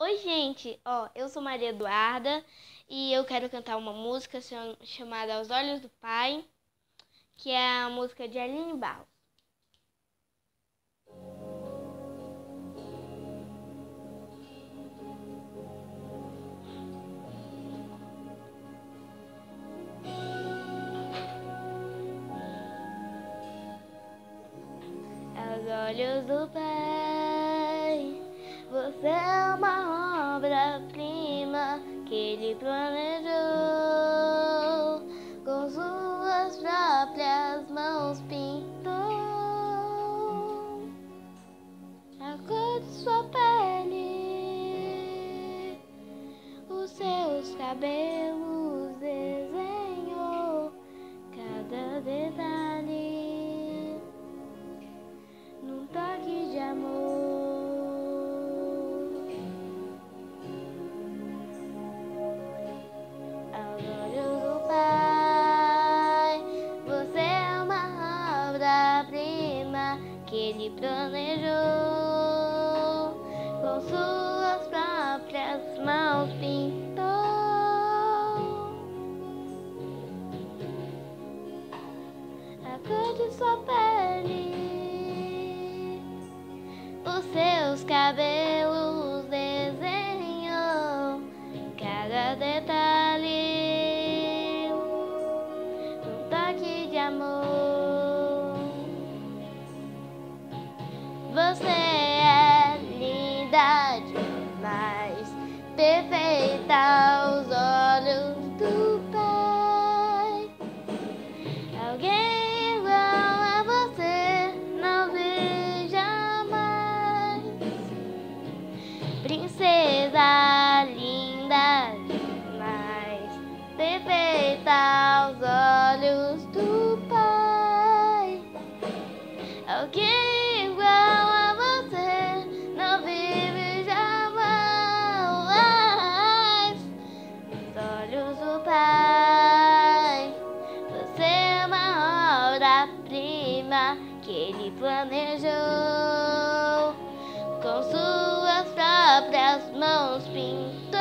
Oi, gente! Eu sou Maria Eduarda e eu quero cantar uma música chamada Aos Olhos do Pai, que é a música de Aline Barros. Aos olhos do Pai, você é uma obra-prima que Ele planejou, com suas próprias mãos pintou a cor de sua pele, os seus cabelos desenhou cada detalhe num toque de amor. Aos olhos do Pai, você é uma obra-prima que Ele planejou, com suas próprias mãos pintou a cor de sua pele, os seus cabelos desenhou cada detalhe num toque de amor. Você é linda demais, perfeita aos olhos do Pai. Alguém igual a você não vi jamais. Princesa linda demais, perfeita aos olhos do Pai. Alguém igual a você não vive jamais. Os olhos do Pai, você é uma obra-prima que Ele planejou, com suas próprias mãos pintou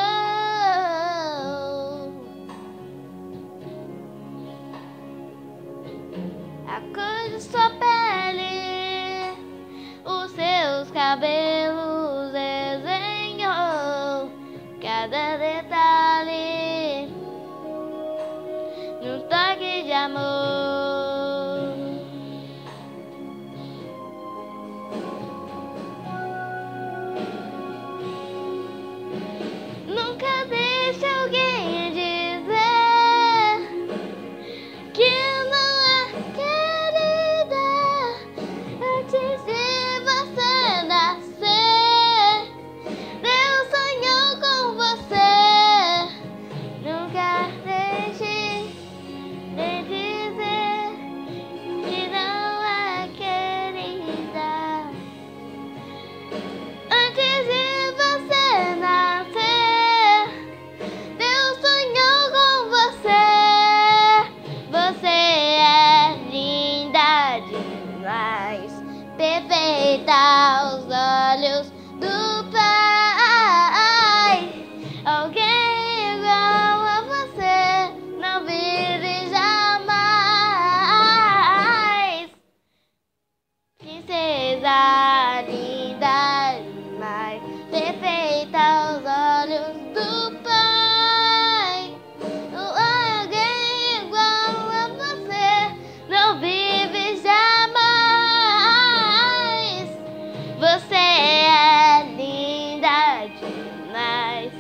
a cor de sua pele, os seus cabelos desenhou cada detalhe num toque de amor. Nunca deixe alguém dizer que não é querida antes de você nascer. Deus sonhou com você. Nunca deixe de dizer que não é querida antes de você nascer. Deus sonhou com você. Você é linda demais, perfeita aos olhos do Pai. Alguém igual a você não vive jamais. Princesa linda demais, perfeita aos olhos do Pai. Alguém igual a você não vive jamais. Você é linda demais,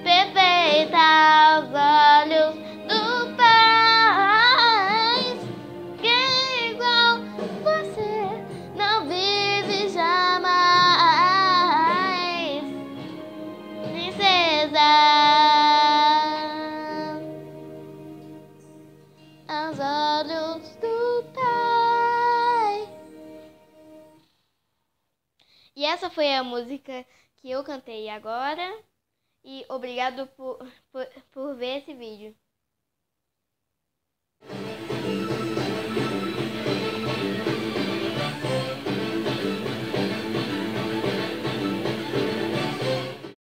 perfeita aos olhos do Pai. Quem igual você não vive jamais. Princesa aos olhos do Pai. E essa foi a música que eu cantei agora. E obrigado por ver esse vídeo.